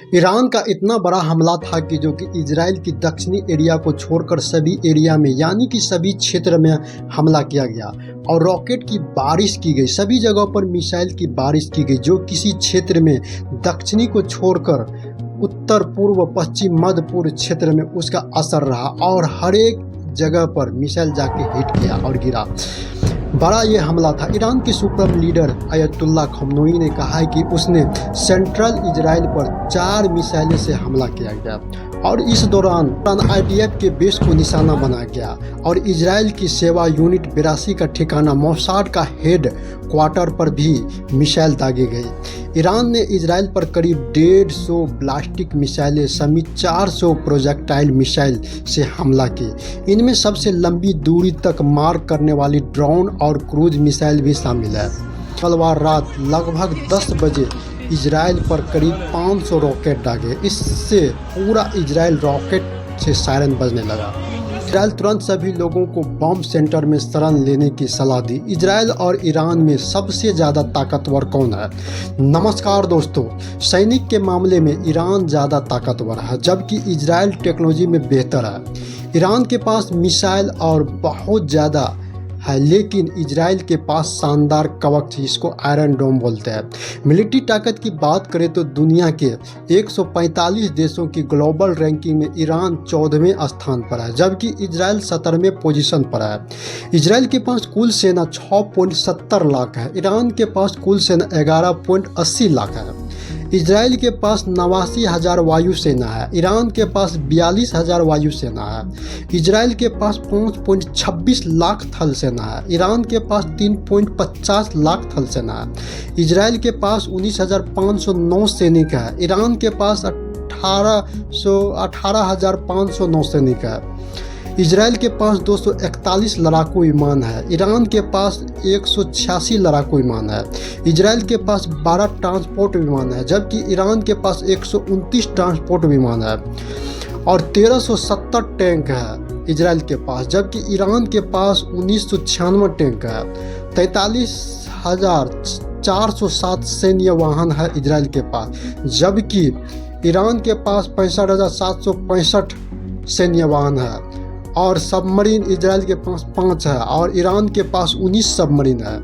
Iran का इतना बड़ा हमला था कि जो कि इजराइल की दक्षिणी एरिया को छोड़कर सभी एरिया में यानी कि सभी क्षेत्र में हमला किया गया और रॉकेट की बारिश की गई। सभी जगहों पर मिसाइल की बारिश की गई जो किसी क्षेत्र में दक्षिणी को छोड़कर उत्तर पूर्व पश्चिम मध्य पूर्व क्षेत्र में उसका असर रहा और हर एक जगह पर मिसाइल जाके हिट किया और गिरा। बड़ा ये हमला था। ईरान के सुप्रीम लीडर अयतुल्ला खमनोई ने कहा है कि उसने सेंट्रल इजराइल पर 4 मिसाइलों से हमला किया गया और इस दौरान IDF के बेस को निशाना बनाया गया और इजराइल की सेवा यूनिट 82 का ठिकाना मोसाद का हेड क्वार्टर पर भी मिसाइल दागे गए। ईरान ने इजराइल पर करीब 150 बैलिस्टिक मिसाइलें समेत 400 प्रोजेक्टाइल मिसाइल से हमला किए। इनमें सबसे लंबी दूरी तक मार करने वाली ड्रोन और क्रूज मिसाइल भी शामिल है। मंगलवार रात लगभग 10 बजे इजराइल पर करीब 500 रॉकेट दागे। इससे पूरा इजराइल रॉकेट से सायरन बजने लगा। इजराइल तुरंत सभी लोगों को बम सेंटर में शरण लेने की सलाह दी। इजराइल और ईरान में सबसे ज़्यादा ताकतवर कौन है? नमस्कार दोस्तों, सैनिक के मामले में ईरान ज़्यादा ताकतवर है जबकि इजराइल टेक्नोलॉजी में बेहतर है। ईरान के पास मिसाइल और बहुत ज़्यादा है लेकिन इजराइल के पास शानदार कवच, जिसको आयरन डोम बोलते हैं। मिलिट्री ताकत की बात करें तो दुनिया के 145 देशों की ग्लोबल रैंकिंग में ईरान 14वें स्थान पर है जबकि इजराइल 17वें पोजीशन पर है। इजराइल के पास कुल सेना 6.70 लाख है। ईरान के पास कुल सेना 11.80 लाख है। इजराइल के पास 89,000 वायु सेना है। ईरान के पास 42,000 वायु सेना है। इजराइल के पास 5.26 लाख थल सेना है। ईरान के पास 3.50 लाख थल सेना है। इजराइल के पास 19,509 सैनिक है। ईरान के पास 18,509 सैनिक है। इजराइल के पास 241 लड़ाकू विमान है। ईरान के पास 186 लड़ाकू विमान है। इजराइल के पास 12 ट्रांसपोर्ट विमान है जबकि ईरान के पास 129 ट्रांसपोर्ट विमान है और 1370 टैंक है इजराइल के पास जबकि ईरान के पास 1996 टैंक है। 43,407 सैन्य वाहन है इजराइल के पास जबकि ईरान के पास 65,765 सैन्य वाहन है और सबमरीन इजराइल के पास 5 है और ईरान के पास 19 सबमरीन है।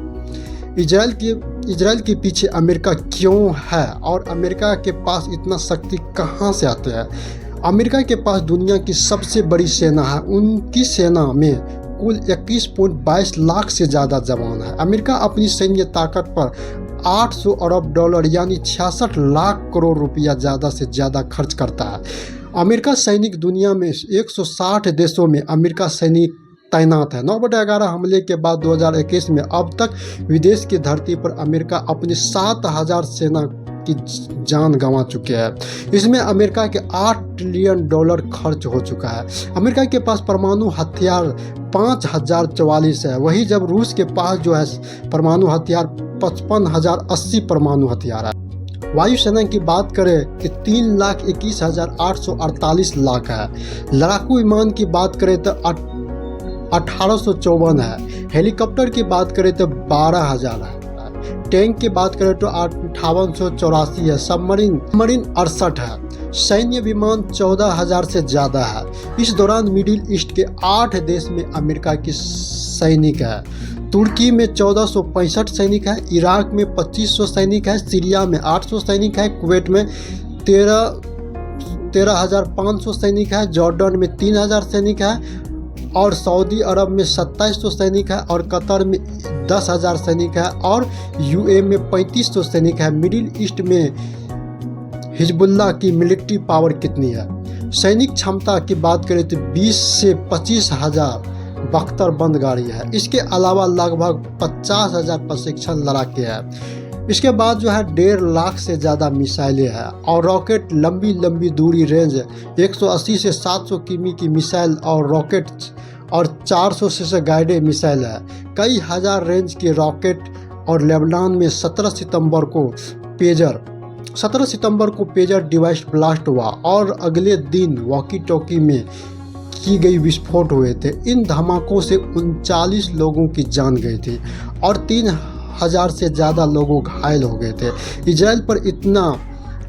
इजराइल के पीछे अमेरिका क्यों है और अमेरिका के पास इतना शक्ति कहां से आते हैं? अमेरिका के पास दुनिया की सबसे बड़ी सेना है। उनकी सेना में कुल 21.22 लाख से ज़्यादा जवान है। अमेरिका अपनी सैन्य ताकत पर 800 अरब डॉलर यानी 66 लाख करोड़ रुपया ज़्यादा से ज़्यादा खर्च करता है। अमेरिका सैनिक दुनिया में 160 देशों में अमेरिका सैनिक तैनात है। 9/11 हमले के बाद 2021 में अब तक विदेश की धरती पर अमेरिका अपनी 7,000 सेना की जान गंवा चुके हैं। इसमें अमेरिका के $8 ट्रिलियन खर्च हो चुका है। अमेरिका के पास परमाणु हथियार 5,044 है। वही जब रूस के पास जो है परमाणु हथियार 55,080 परमाणु हथियार है। वायुसेना की बात करें कि 3,21,848 लाख है। लड़ाकू विमान की बात करें तो 1854 है। हेलीकॉप्टर की बात करें तो 12,000 है। टैंक की बात करें तो 5884 है। सबमरीन 68 है। सैन्य विमान 14,000 से ज़्यादा है। इस दौरान मिडिल ईस्ट के 8 देश में अमेरिका की सैनिक है। तुर्की में 1465 सैनिक है। इराक में 2500 सैनिक है। सीरिया में 800 सैनिक है। कुवैत में 13,500 सैनिक है। जॉर्डन में 3,000 सैनिक है और सऊदी अरब में 2700 सैनिक है और कतर में 10,000 सैनिक है और UAE में 3500 सैनिक है। मिडिल ईस्ट में हिजबुल्लाह की मिलिट्री पावर कितनी है? सैनिक क्षमता की बात करें तो 20 से 25,000 बख्तर बंद गाड़ी है। इसके अलावा लगभग 50,000 प्रशिक्षण लड़ाके हैं। इसके बाद जो है 1.5 लाख से ज़्यादा मिसाइलें हैं और रॉकेट लंबी दूरी रेंज 180 से 700 किमी की मिसाइल और रॉकेट और 400 से गाइडेड मिसाइल है। कई हज़ार रेंज के रॉकेट और लेबनान में 17 सितंबर को पेजर डिवाइस ब्लास्ट हुआ और अगले दिन वॉकी टॉकी में की गई विस्फोट हुए थे। इन धमाकों से 39 लोगों की जान गई थी और 3,000 से ज़्यादा लोग घायल हो गए थे। इजराइल पर इतना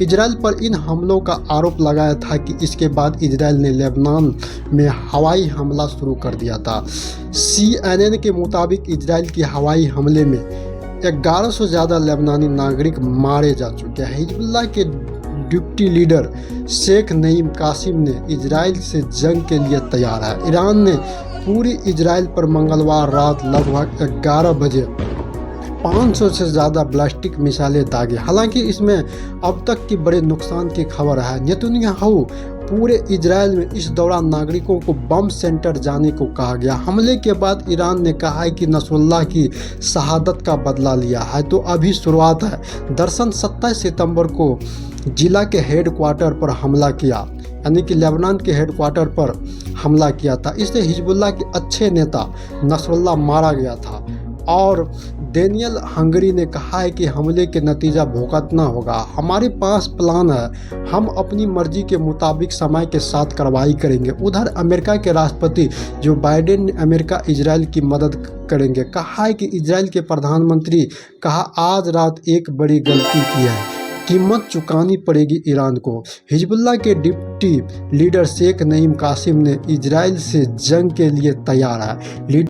इजराइल पर इन हमलों का आरोप लगाया था कि इसके बाद इजराइल ने लेबनान में हवाई हमला शुरू कर दिया था। CNN के मुताबिक इजराइल के हवाई हमले में 1100 से ज़्यादा लेबनानी नागरिक मारे जा चुके हैं। हिजबुल्लाह के डिप्टी लीडर शेख नईम कासिम ने इजराइल से जंग के लिए तैयार है। ईरान ने पूरी इजराइल पर मंगलवार रात लगभग 11 बजे 500 से ज़्यादा बैलिस्टिक मिसाइलें दागे। हालांकि इसमें अब तक की बड़े नुकसान की खबर है। नेतन्याहू पूरे इजराइल में इस दौरान नागरिकों को बम सेंटर जाने को कहा गया। हमले के बाद ईरान ने कहा है कि नसरुल्लाह की शहादत का बदला लिया है, तो अभी शुरुआत है। दरअसल 27 सितंबर को जिला के हेडक्वार्टर पर हमला किया, यानी कि लेबनान के हेडक्वार्टर पर हमला किया था। इससे हिजबुल्लाह के अच्छे नेता नसरुल्लाह मारा गया था और डेनियल हंगरी ने कहा है कि हमले के नतीजा भुगतना होगा। हमारे पास प्लान है, हम अपनी मर्जी के मुताबिक समय के साथ कार्रवाई करेंगे। उधर अमेरिका के राष्ट्रपति जो बाइडेन ने अमेरिका इजराइल की मदद करेंगे कहा है कि इजराइल के प्रधानमंत्री कहा आज रात एक बड़ी गलती की है, कीमत चुकानी पड़ेगी ईरान को। हिजबुल्लाह के डिप्टी लीडर शेख नईम कासिम ने इजराइल से जंग के लिए तैयार है।